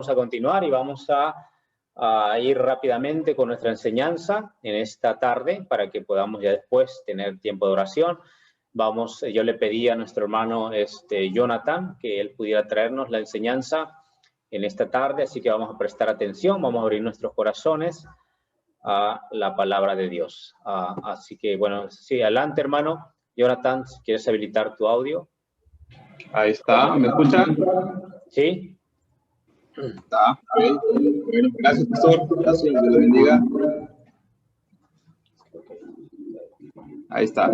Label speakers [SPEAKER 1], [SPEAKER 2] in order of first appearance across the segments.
[SPEAKER 1] a continuar y vamos a ir rápidamente con nuestra enseñanza en esta tarde para que podamos ya después tener tiempo de oración. Yo le pedí a nuestro hermano Jonathan que él pudiera traernos la enseñanza en esta tarde, así que vamos a prestar atención, vamos a abrir nuestros corazones a la palabra de Dios. Así que, bueno, sí, adelante, hermano. Jonathan, si quieres habilitar tu audio.
[SPEAKER 2] Ahí está, ¿me escuchan?
[SPEAKER 1] Sí.
[SPEAKER 2] Está, ok. Bueno, gracias, pastor. Gracias, Dios le bendiga. Ahí está.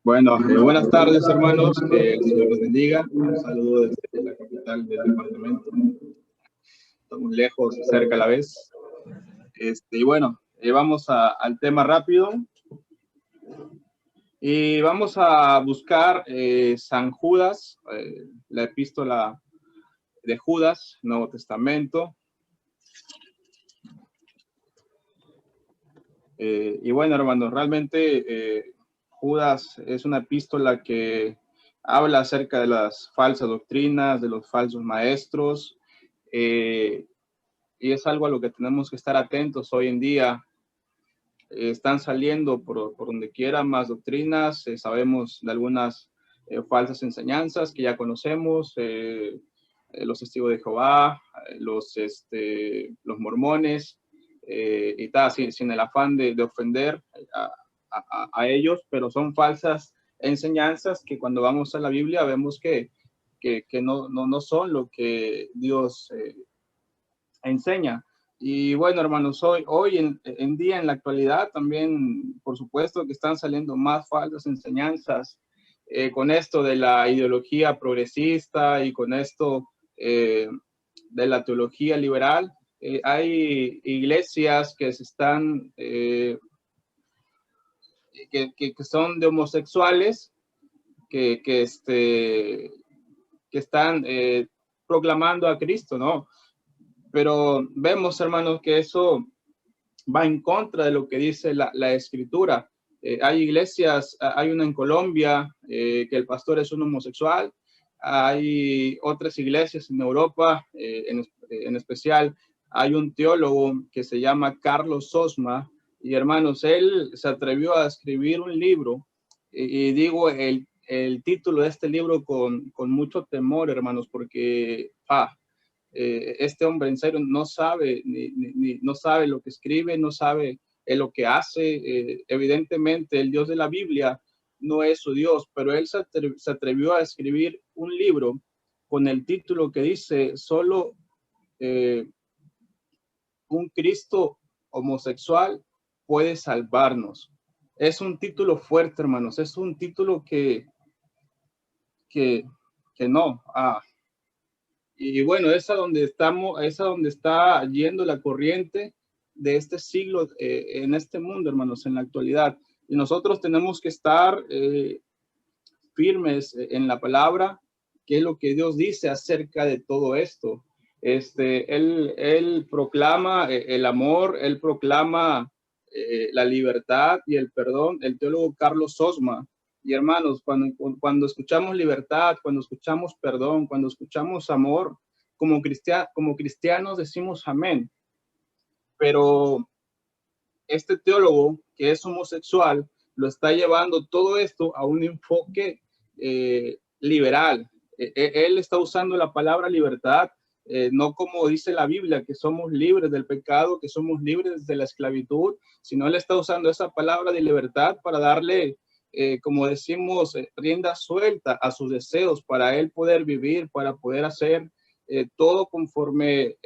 [SPEAKER 2] Bueno, buenas tardes, hermanos. Que el Señor los bendiga. Un saludo desde la capital del departamento. Estamos lejos, cerca a la vez. Y bueno, vamos al tema rápido. Y vamos a buscar San Judas, la epístola de Judas, Nuevo Testamento. Y bueno, hermanos, realmente Judas es una epístola que habla acerca de las falsas doctrinas, de los falsos maestros, y es algo a lo que tenemos que estar atentos hoy en día. Están saliendo por donde quiera más doctrinas, sabemos de algunas falsas enseñanzas que ya conocemos, los testigos de Jehová, los mormones, y tal, sin el afán de ofender a ellos, pero son falsas enseñanzas que cuando vamos a la Biblia vemos que no son lo que Dios enseña. Y bueno, hermanos, hoy en día, en la actualidad, también, por supuesto, que están saliendo más falsas enseñanzas con esto de la ideología progresista y con esto de la teología liberal. Hay iglesias que se están, que son de homosexuales, que están proclamando a Cristo, ¿no? Pero vemos, hermanos, que eso va en contra de lo que dice la Escritura. Hay iglesias, hay una en Colombia que el pastor es un homosexual. Hay otras iglesias en Europa, en especial hay un teólogo que se llama Carlos Sosma. Y hermanos, él se atrevió a escribir un libro. Y digo el título de este libro con mucho temor, hermanos, porque este hombre en serio no sabe, no sabe lo que escribe, no sabe lo que hace. Evidentemente el Dios de la Biblia no es su Dios, pero él se atrevió a escribir un libro con el título que dice solo un Cristo homosexual puede salvarnos. Es un título fuerte, hermanos, es un título que no. Y bueno, es a donde estamos, es a donde está yendo la corriente de este siglo en este mundo, hermanos, en la actualidad. Y nosotros tenemos que estar firmes en la palabra, que es lo que Dios dice acerca de todo esto. Él proclama el amor, él proclama la libertad y el perdón. El teólogo Carlos Sosma. Y hermanos, cuando escuchamos libertad, cuando escuchamos perdón, cuando escuchamos amor, como cristianos decimos amén. Pero este teólogo que es homosexual lo está llevando todo esto a un enfoque liberal. Él está usando la palabra libertad, no como dice la Biblia, que somos libres del pecado, que somos libres de la esclavitud, sino él está usando esa palabra de libertad para darle como decimos, rienda suelta a sus deseos para él poder vivir, para poder hacer todo conforme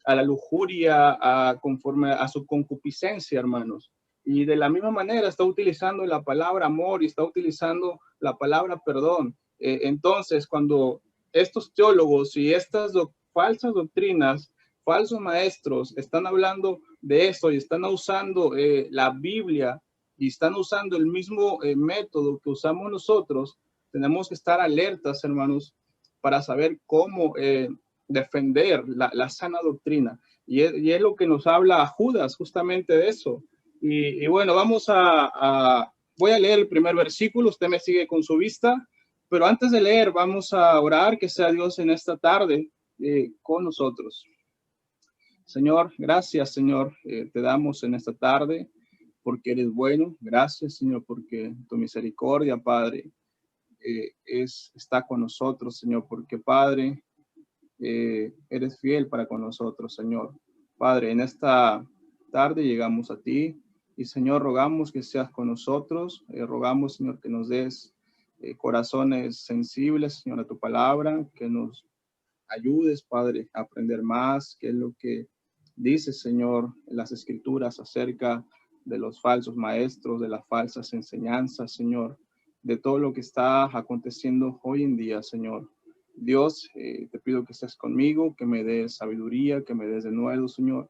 [SPEAKER 2] a la lujuria, conforme a su concupiscencia, hermanos. Y de la misma manera está utilizando la palabra amor y está utilizando la palabra perdón. Entonces, cuando estos teólogos y estas falsas doctrinas, falsos maestros, están hablando de eso y están usando la Biblia, y están usando el mismo método que usamos nosotros, tenemos que estar alertas, hermanos, para saber cómo defender la sana doctrina. Y es lo que nos habla Judas, justamente de eso. Y bueno, voy a leer el primer versículo, usted me sigue con su vista, pero antes de leer vamos a orar que sea Dios en esta tarde con nosotros. Señor, gracias, Señor, te damos en esta tarde porque eres bueno. Gracias, Señor, porque tu misericordia, Padre, está con nosotros, Señor, porque, Padre, eres fiel para con nosotros, Señor. Padre, en esta tarde llegamos a ti y, Señor, rogamos que seas con nosotros. Rogamos, Señor, que nos des corazones sensibles, Señor, a tu palabra, que nos ayudes, Padre, a aprender más, que es lo que dice, Señor, en las Escrituras acerca de los falsos maestros, de las falsas enseñanzas, Señor, de todo lo que está aconteciendo hoy en día, Señor. Dios, te pido que estés conmigo, que me des sabiduría, que me des de nuevo, Señor,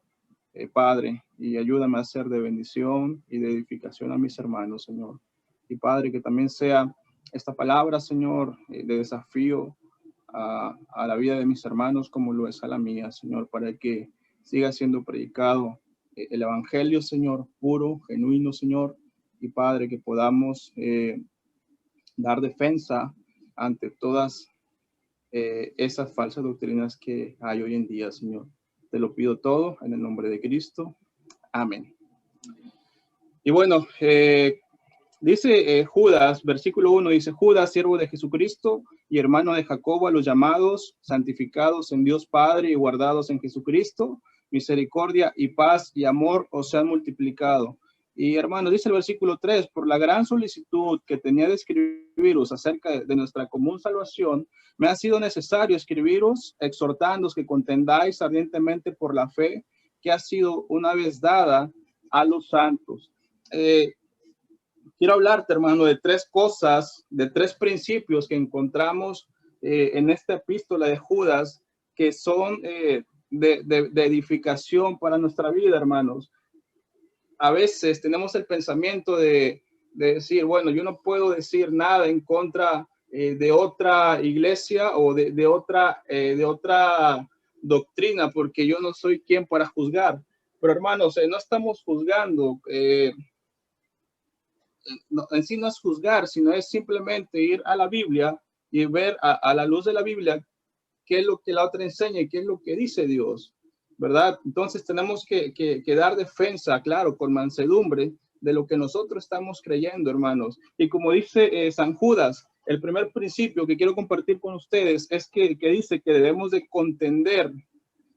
[SPEAKER 2] Padre, y ayúdame a ser de bendición y de edificación a mis hermanos, Señor. Y Padre, que también sea esta palabra, Señor, de desafío a la vida de mis hermanos como lo es a la mía, Señor, para que siga siendo predicado el evangelio, Señor, puro, genuino, Señor, y Padre, que podamos dar defensa ante todas esas falsas doctrinas que hay hoy en día, Señor. Te lo pido todo en el nombre de Cristo. Amén. Y bueno, dice Judas, versículo 1, dice: Judas, siervo de Jesucristo y hermano de Jacobo, a los llamados, santificados en Dios Padre y guardados en Jesucristo, misericordia y paz y amor os sean multiplicado. Y hermano, dice el versículo 3, por la gran solicitud que tenía de escribiros acerca de nuestra común salvación, me ha sido necesario escribiros, exhortándoos que contendáis ardientemente por la fe que ha sido una vez dada a los santos. Quiero hablarte, hermano, de tres cosas, de tres principios que encontramos en esta epístola de Judas, que son de edificación para nuestra vida, hermanos. A veces tenemos el pensamiento de decir, bueno, yo no puedo decir nada en contra de otra iglesia o de otra doctrina, porque yo no soy quien para juzgar. Pero, hermanos, no estamos juzgando. No, en sí no es juzgar, sino es simplemente ir a la Biblia y ver a la luz de la Biblia qué es lo que la otra enseña y qué es lo que dice Dios, ¿verdad? Entonces tenemos que dar defensa, claro, con mansedumbre de lo que nosotros estamos creyendo, hermanos. Y como dice San Judas, el primer principio que quiero compartir con ustedes es que dice que debemos de contender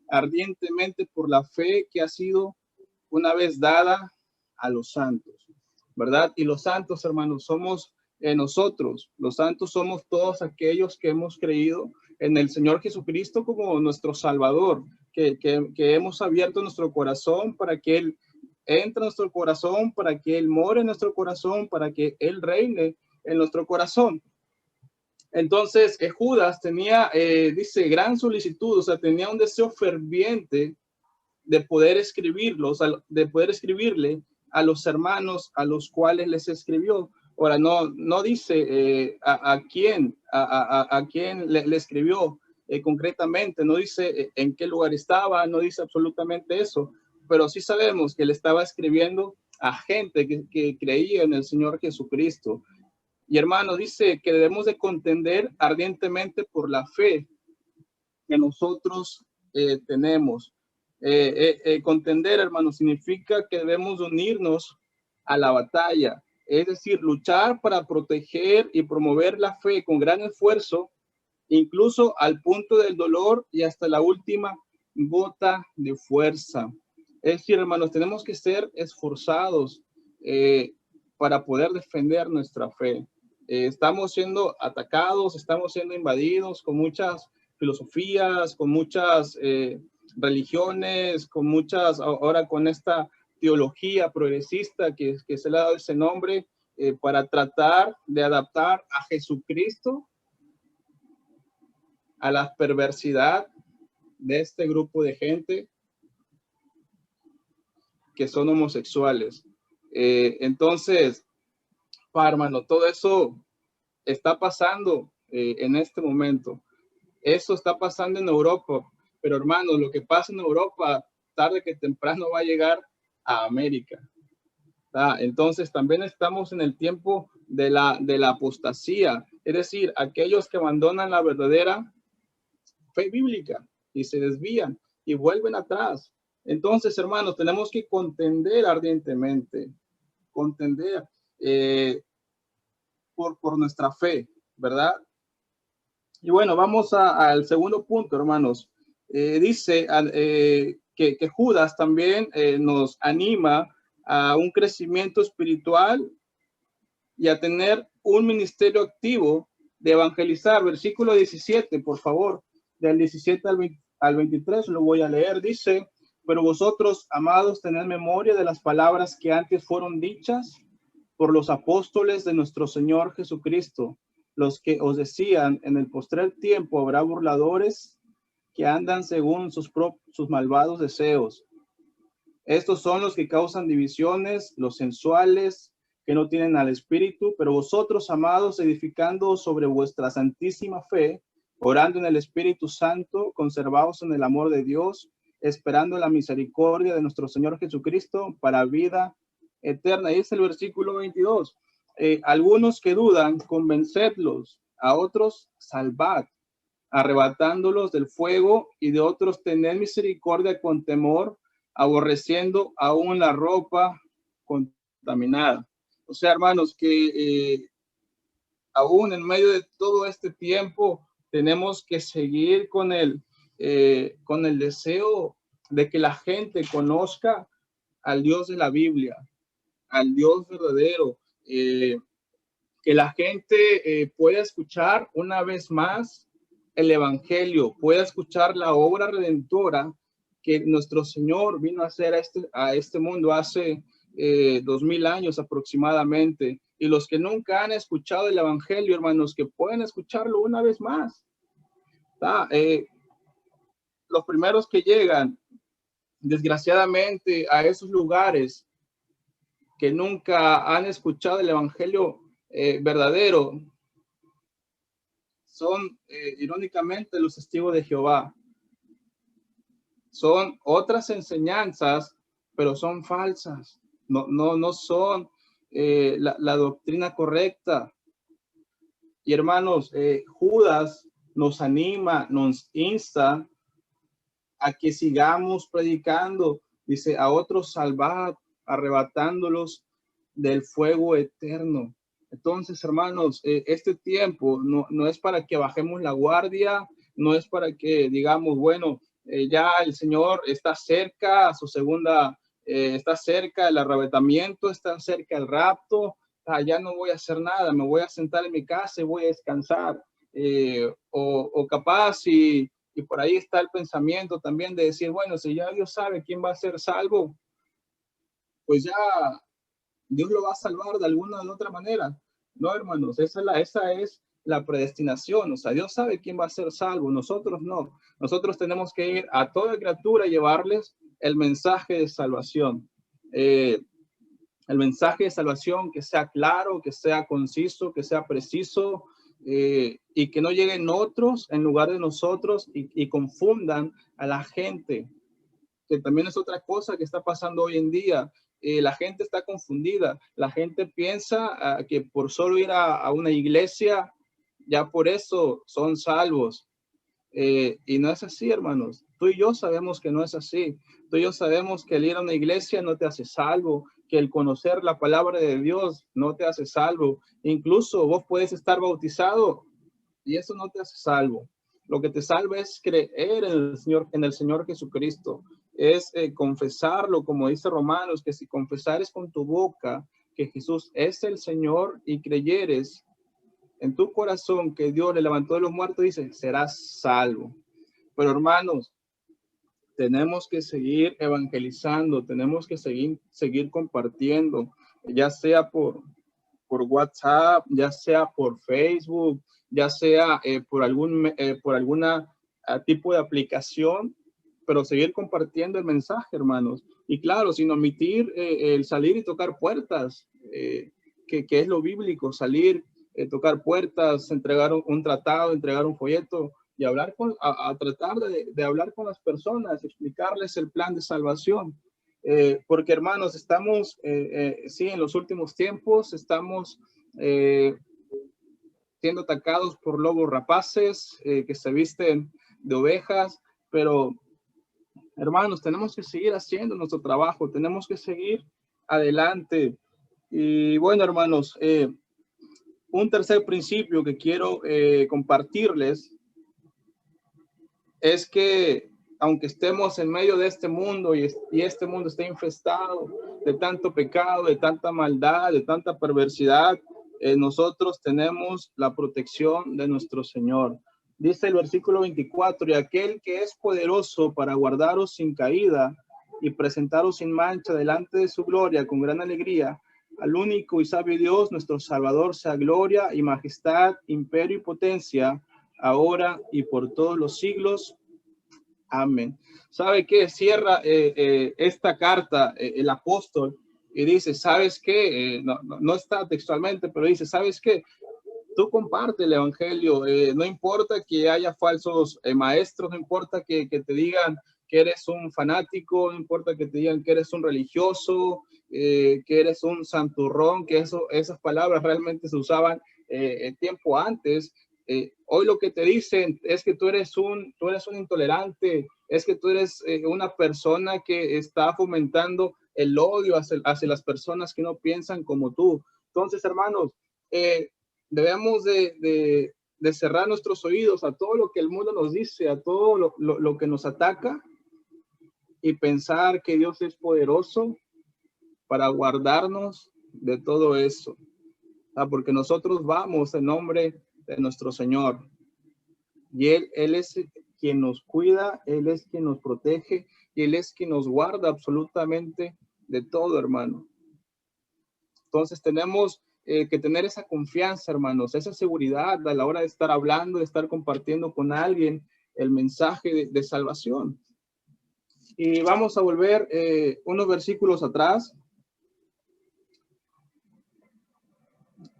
[SPEAKER 2] ardientemente por la fe que ha sido una vez dada a los santos, ¿verdad? Y los santos, hermanos, somos nosotros. Los santos somos todos aquellos que hemos creído en el Señor Jesucristo como nuestro Salvador, que hemos abierto nuestro corazón para que Él entre en nuestro corazón, para que Él more en nuestro corazón, para que Él reine en nuestro corazón. Entonces, Judas tenía, dice, gran solicitud, o sea, tenía un deseo ferviente de poder escribirlos, de poder escribirle a los hermanos a los cuales les escribió. Ahora, no dice a quién le escribió concretamente, no dice en qué lugar estaba, no dice absolutamente eso, pero sí sabemos que le estaba escribiendo a gente que creía en el Señor Jesucristo. Y hermano, dice que debemos de contender ardientemente por la fe que nosotros tenemos. Contender, hermano, significa que debemos unirnos a la batalla, es decir, luchar para proteger y promover la fe con gran esfuerzo, incluso al punto del dolor y hasta la última gota de fuerza. Es decir, hermanos, tenemos que ser esforzados para poder defender nuestra fe. Estamos siendo atacados, estamos siendo invadidos con muchas filosofías, con muchas religiones, con muchas, ahora con esta teología progresista que se le ha dado ese nombre, para tratar de adaptar a Jesucristo a la perversidad de este grupo de gente que son homosexuales. Entonces, hermano, todo eso está pasando en este momento. Eso está pasando en Europa, pero hermano, lo que pasa en Europa, tarde que temprano va a llegar a América. Entonces también estamos en el tiempo de la apostasía, es decir, aquellos que abandonan la verdadera fe bíblica. y se desvían y vuelven atrás. Entonces, hermanos, tenemos que contender ardientemente, contender por nuestra fe, ¿verdad? Y bueno, vamos al segundo punto, hermanos. Dice que Judas también nos anima a un crecimiento espiritual y a tener un ministerio activo de evangelizar. Versículo 17, por favor, del 17 al 23, lo voy a leer. Dice: pero vosotros, amados, tened memoria de las palabras que antes fueron dichas por los apóstoles de nuestro Señor Jesucristo, los que os decían: en el postrer tiempo habrá burladores que andan según sus malvados deseos. Estos son los que causan divisiones, los sensuales, que no tienen al Espíritu. Pero vosotros, amados, edificando sobre vuestra santísima fe, orando en el Espíritu Santo, conservaos en el amor de Dios, esperando la misericordia de nuestro Señor Jesucristo para vida eterna. Y es el versículo 22. Algunos que dudan, convencedlos; a otros salvad, arrebatándolos del fuego; y de otros tened misericordia con temor, aborreciendo aún la ropa contaminada. O sea, hermanos, que aún en medio de todo este tiempo tenemos que seguir con el deseo de que la gente conozca al Dios de la Biblia, al Dios verdadero, que la gente pueda escuchar una vez más el Evangelio, pueda escuchar la obra redentora que nuestro Señor vino a hacer a este mundo hace 2000 años aproximadamente. Y los que nunca han escuchado el Evangelio, hermanos, que pueden escucharlo una vez más. Los primeros que llegan, desgraciadamente, a esos lugares que nunca han escuchado el Evangelio verdadero, son irónicamente los testigos de Jehová. Son otras enseñanzas, pero son falsas. No son la doctrina correcta. Y hermanos, Judas nos anima, nos insta a que sigamos predicando. Dice: a otros salvad, arrebatándolos del fuego eterno. Entonces, hermanos, este tiempo no es para que bajemos la guardia, no es para que digamos, bueno, ya el Señor está cerca a su segunda, está cerca el arrebatamiento, está cerca el rapto, ya no voy a hacer nada, me voy a sentar en mi casa y voy a descansar. O capaz y por ahí está el pensamiento también de decir, bueno, si ya Dios sabe quién va a ser salvo, pues ya Dios lo va a salvar de alguna u otra manera. No, hermanos, esa es la predestinación. O sea, Dios sabe quién va a ser salvo, nosotros no. Nosotros tenemos que ir a toda criatura y llevarles el mensaje de salvación. El mensaje de salvación que sea claro, que sea conciso, que sea preciso, y que no lleguen otros en lugar de nosotros y confundan a la gente, que también es otra cosa que está pasando hoy en día. La gente está confundida, la gente piensa que por solo ir a una iglesia, ya por eso son salvos. Y no es así, hermanos. Tú y yo sabemos que no es así. Tú y yo sabemos que el ir a una iglesia no te hace salvo, que el conocer la palabra de Dios no te hace salvo. Incluso vos puedes estar bautizado y eso no te hace salvo. Lo que te salva es creer en el Señor Jesucristo. Es confesarlo, como dice Romanos, que si confesares con tu boca que Jesús es el Señor y creyeres en tu corazón que Dios le levantó de los muertos, dice, serás salvo. Pero hermanos, tenemos que seguir evangelizando, tenemos que seguir compartiendo, ya sea por WhatsApp, ya sea por Facebook, ya sea por alguna tipo de aplicación, pero seguir compartiendo el mensaje, hermanos. Y claro, sin omitir el salir y tocar puertas, que es lo bíblico, salir, tocar puertas, entregar un tratado, entregar un folleto y hablar a tratar de hablar con las personas, explicarles el plan de salvación. Porque hermanos, estamos, sí, en los últimos tiempos estamos siendo atacados por lobos rapaces que se visten de ovejas, pero hermanos, tenemos que seguir haciendo nuestro trabajo, tenemos que seguir adelante. Y bueno, hermanos, un tercer principio que quiero compartirles es que aunque estemos en medio de este mundo y este mundo está infestado de tanto pecado, de tanta maldad, de tanta perversidad, nosotros tenemos la protección de nuestro Señor. Dice el versículo 24, y aquel que es poderoso para guardaros sin caída y presentaros sin mancha delante de su gloria con gran alegría, al único y sabio Dios, nuestro Salvador, sea gloria y majestad, imperio y potencia, ahora y por todos los siglos. Amén. ¿Sabe qué? Cierra esta carta el apóstol y dice, ¿sabes qué? No está textualmente, pero dice, ¿sabes qué? Tú comparte el evangelio, no importa que haya falsos maestros, no importa que te digan que eres un fanático, no importa que te digan que eres un religioso, que eres un santurrón, que esas palabras realmente se usaban tiempo antes. Hoy lo que te dicen es que tú eres un intolerante, es que tú eres una persona que está fomentando el odio hacia las personas que no piensan como tú. Entonces, hermanos, debemos de cerrar nuestros oídos a todo lo que el mundo nos dice, a todo lo que nos ataca y pensar que Dios es poderoso para guardarnos de todo eso. Porque nosotros vamos en nombre de nuestro Señor y Él es quien nos cuida, Él es quien nos protege y Él es quien nos guarda absolutamente de todo, hermano. Entonces tenemos que tener esa confianza, hermanos, esa seguridad a la hora de estar hablando, de estar compartiendo con alguien el mensaje de salvación. Y vamos a volver unos versículos atrás.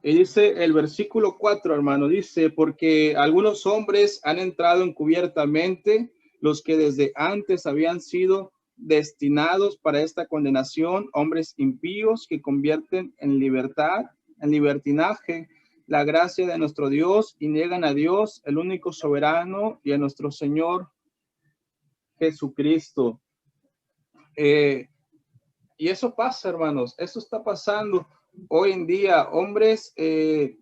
[SPEAKER 2] Y dice el versículo 4, hermano, dice, porque algunos hombres han entrado encubiertamente, los que desde antes habían sido destinados para esta condenación, hombres impíos que convierten en libertinaje, la gracia de nuestro Dios y niegan a Dios, el único soberano, y a nuestro Señor Jesucristo. Y eso pasa, hermanos, eso está pasando hoy en día, hombres que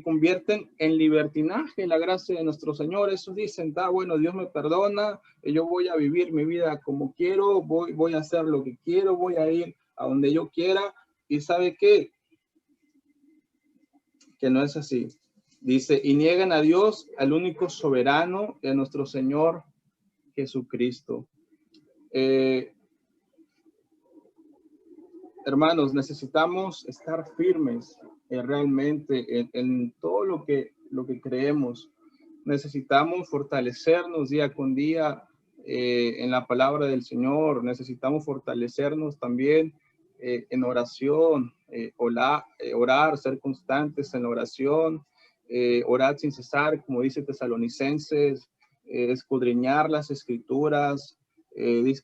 [SPEAKER 2] convierten en libertinaje la gracia de nuestro Señor. Esos dicen, bueno, Dios me perdona, yo voy a vivir mi vida como quiero, voy a hacer lo que quiero, voy a ir a donde yo quiera. ¿Y sabe qué? Que no es así. Dice, y niegan a Dios, al único soberano, de nuestro Señor Jesucristo. Hermanos, necesitamos estar firmes realmente en todo lo que creemos. Necesitamos fortalecernos día con día en la palabra del Señor. Necesitamos fortalecernos también en oración, orar, ser constantes en la oración, orar sin cesar, como dice Tesalonicenses, escudriñar las Escrituras.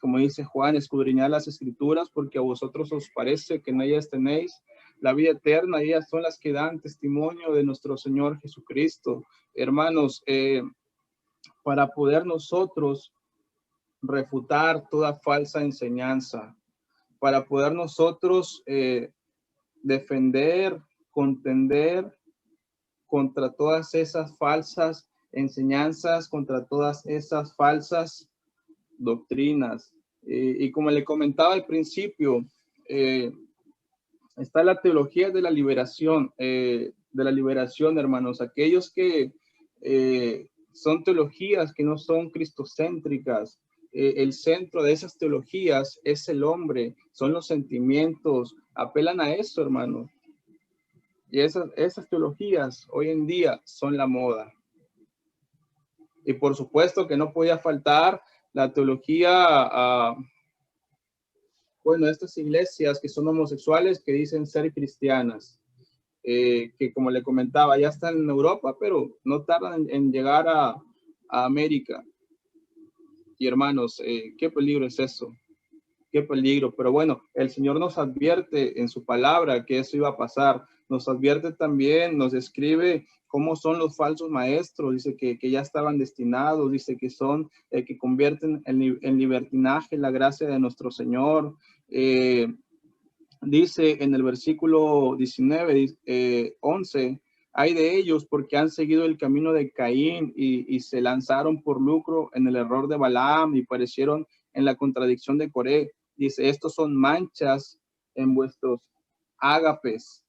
[SPEAKER 2] Como dice Juan, escudriñar las Escrituras porque a vosotros os parece que en ellas tenéis la vida eterna, ellas son las que dan testimonio de nuestro Señor Jesucristo. Hermanos, para poder nosotros refutar toda falsa enseñanza, para poder nosotros defender, contender contra todas esas falsas enseñanzas, contra todas esas falsas doctrinas. Y como le comentaba al principio, está la teología de la liberación, hermanos. Aquellos que son teologías que no son cristocéntricas. El centro de esas teologías es el hombre, son los sentimientos, apelan a eso, hermano. Y esas teologías hoy en día son la moda. Y por supuesto que no podía faltar la teología, estas iglesias que son homosexuales que dicen ser cristianas, que como le comentaba, ya están en Europa, pero no tardan en llegar a América. Y hermanos, qué peligro es eso. qué peligro. Pero bueno, el Señor nos advierte en su palabra que eso iba a pasar. Nos advierte también, nos describe cómo son los falsos maestros. Dice que ya estaban destinados, dice que son, que convierten en libertinaje la gracia de nuestro Señor. Dice en el versículo 19, 11, hay de ellos porque han seguido el camino de Caín y se lanzaron por lucro en el error de Balaam y perecieron en la contradicción de Coré. Dice, estos son manchas en vuestros ágapes,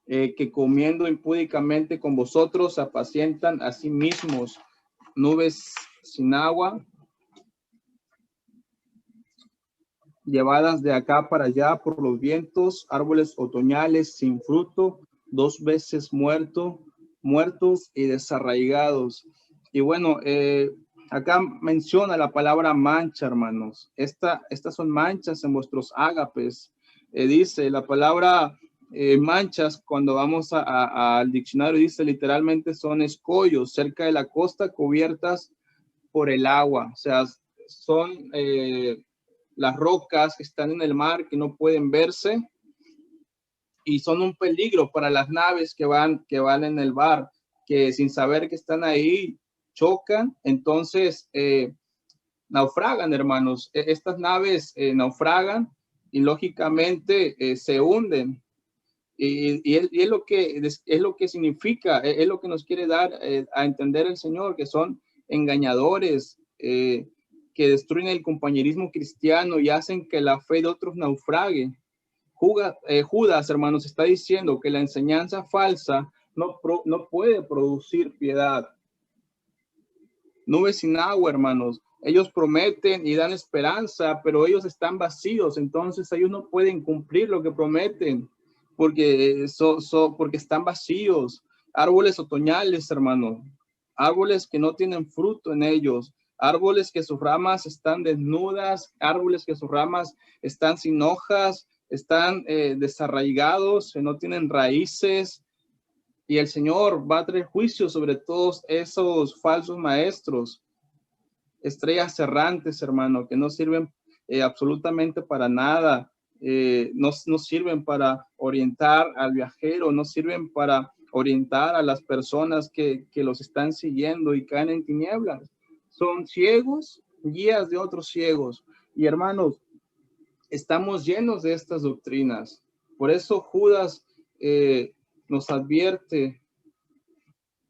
[SPEAKER 2] que comiendo impúdicamente con vosotros apacientan a sí mismos nubes sin agua, llevadas de acá para allá por los vientos, árboles otoñales sin fruto, 2 veces muertos y desarraigados. Y bueno, acá menciona la palabra mancha, hermanos. Estas son manchas en vuestros ágapes. Dice la palabra manchas, cuando vamos al diccionario, dice literalmente son escollos cerca de la costa cubiertas por el agua. O sea, son las rocas que están en el mar que no pueden verse y son un peligro para las naves que van en el mar, que sin saber que están ahí chocan, entonces naufragan, hermanos. Estas naves naufragan y lógicamente se hunden. Y es lo que significa, es lo que nos quiere dar a entender el Señor, que son engañadores, que destruyen el compañerismo cristiano y hacen que la fe de otros naufrague. Judas, hermanos, está diciendo que la enseñanza falsa no puede producir piedad. Nubes sin agua, hermanos. Ellos prometen y dan esperanza, pero ellos están vacíos, entonces ellos no pueden cumplir lo que prometen, porque están vacíos. Árboles otoñales, hermano. Árboles que no tienen fruto en ellos. Árboles que sus ramas están desnudas. Árboles que sus ramas están sin hojas. Están desarraigados, no tienen raíces. Y el Señor va a traer juicio sobre todos esos falsos maestros. Estrellas errantes, hermano, que no sirven absolutamente para nada. No sirven para orientar al viajero, no sirven para orientar a las personas que los están siguiendo y caen en tinieblas. Son ciegos, guías de otros ciegos. Y hermanos, estamos llenos de estas doctrinas. Por eso Judas nos advierte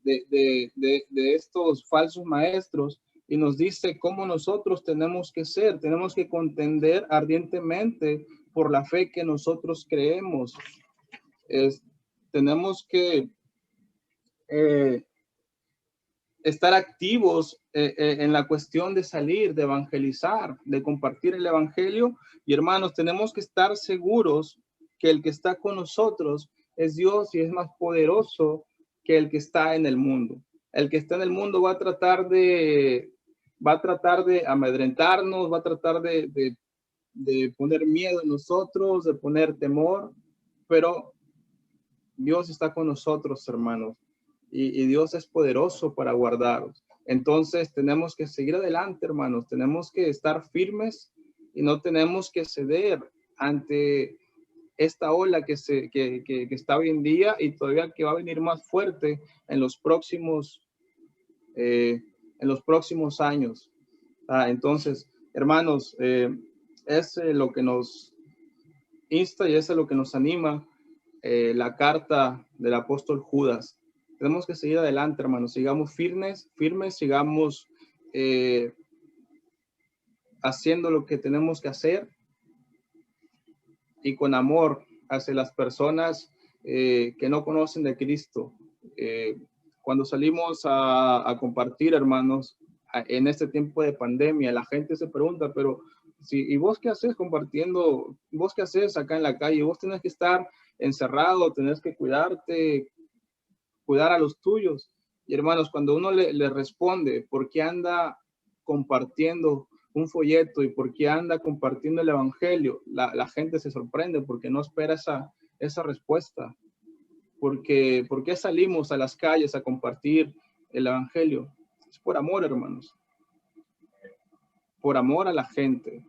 [SPEAKER 2] de estos falsos maestros y nos dice cómo nosotros tenemos que ser. Tenemos que contender ardientemente por la fe que nosotros creemos. Tenemos que estar activos en la cuestión de salir, de evangelizar, de compartir el evangelio. Y hermanos, tenemos que estar seguros que el que está con nosotros es Dios y es más poderoso que el que está en el mundo. El que está en el mundo va a tratar de amedrentarnos, va a tratar de poner miedo en nosotros, de poner temor, pero Dios está con nosotros, hermanos, y Dios es poderoso para guardaros. Entonces tenemos que seguir adelante, hermanos, tenemos que estar firmes y no tenemos que ceder ante esta ola que está hoy en día y todavía que va a venir más fuerte en los próximos años. Entonces, hermanos, es lo que nos insta y es lo que nos anima la carta del apóstol Judas. Tenemos que seguir adelante, hermanos, sigamos firmes, sigamos haciendo lo que tenemos que hacer y con amor hacia las personas que no conocen de Cristo. Cuando salimos a compartir, hermanos, en este tiempo de pandemia, la gente se pregunta, pero ¿y vos qué haces compartiendo? ¿Vos qué haces acá en la calle? Vos tenés que estar encerrado, tenés que cuidarte, cuidar a los tuyos. Y hermanos, cuando uno le responde por qué anda compartiendo un folleto y por qué anda compartiendo el evangelio, la gente se sorprende porque no espera esa respuesta. ¿Por qué salimos a las calles a compartir el evangelio? Es por amor, hermanos. por amor a la gente,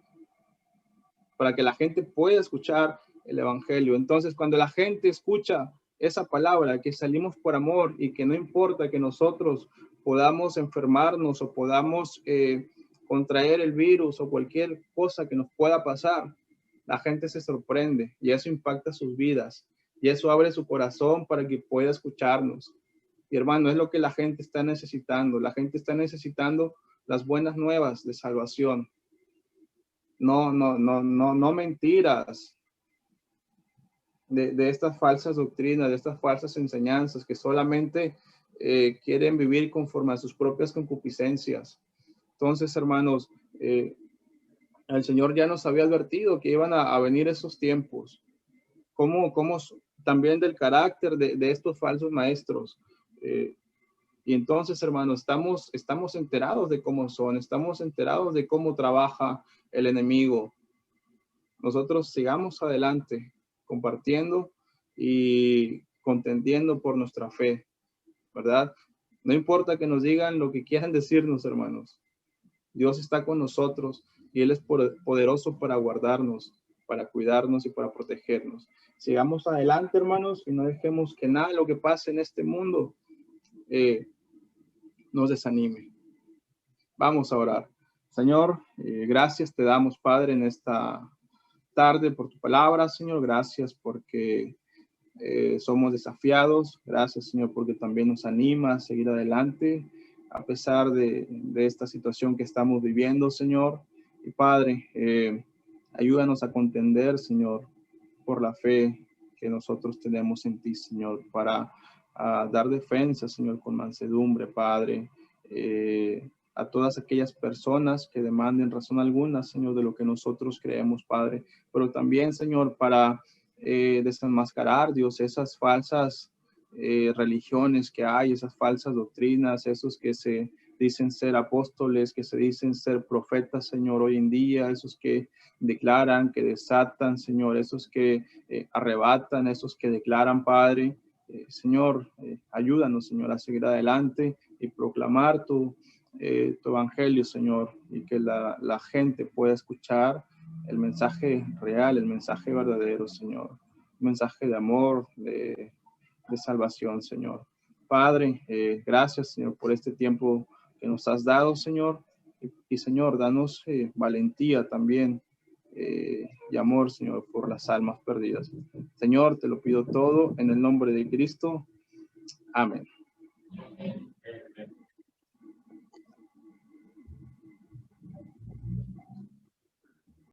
[SPEAKER 2] para que la gente pueda escuchar el evangelio. Entonces, cuando la gente escucha esa palabra, que salimos por amor y que no importa que nosotros podamos enfermarnos o podamos contraer el virus o cualquier cosa que nos pueda pasar, la gente se sorprende y eso impacta sus vidas y eso abre su corazón para que pueda escucharnos. Y hermano, es lo que la gente está necesitando. La gente está necesitando las buenas nuevas de salvación. No mentiras de estas falsas doctrinas, de estas falsas enseñanzas que solamente quieren vivir conforme a sus propias concupiscencias. Entonces, hermanos, el Señor ya nos había advertido que iban a venir esos tiempos. Como también del carácter de estos falsos maestros. Y entonces, hermanos, estamos enterados de cómo son, estamos enterados de cómo trabaja el enemigo. Nosotros sigamos adelante, compartiendo y contendiendo por nuestra fe, ¿verdad? No importa que nos digan lo que quieran decirnos, hermanos. Dios está con nosotros y Él es poderoso para guardarnos, para cuidarnos y para protegernos. Sigamos adelante, hermanos, y no dejemos que nada de lo que pase en este mundo nos desanime. Vamos a orar. Señor, gracias te damos, Padre, en esta tarde por tu palabra, Señor. Gracias porque somos desafiados. Gracias, Señor, porque también nos anima a seguir adelante a pesar de esta situación que estamos viviendo, Señor. Y Padre, ayúdanos a contender, Señor, por la fe que nosotros tenemos en ti, Señor, para dar defensa, Señor, con mansedumbre, Padre, a todas aquellas personas que demanden razón alguna, Señor, de lo que nosotros creemos, Padre, pero también, Señor, para desenmascarar, Dios, esas falsas religiones que hay, esas falsas doctrinas, esos que se dicen ser apóstoles, que se dicen ser profetas, Señor, hoy en día, esos que declaran, que desatan, Señor, esos que arrebatan, esos que declaran, Padre. Señor, ayúdanos, Señor, a seguir adelante y proclamar tu evangelio, Señor, y que la gente pueda escuchar el mensaje real, el mensaje verdadero, Señor, un mensaje de amor, de salvación, Señor. Padre, gracias, Señor, por este tiempo que nos has dado, Señor, y Señor, danos valentía también y amor, Señor, por las almas perdidas. Señor, te lo pido todo en el nombre de Cristo. Amén.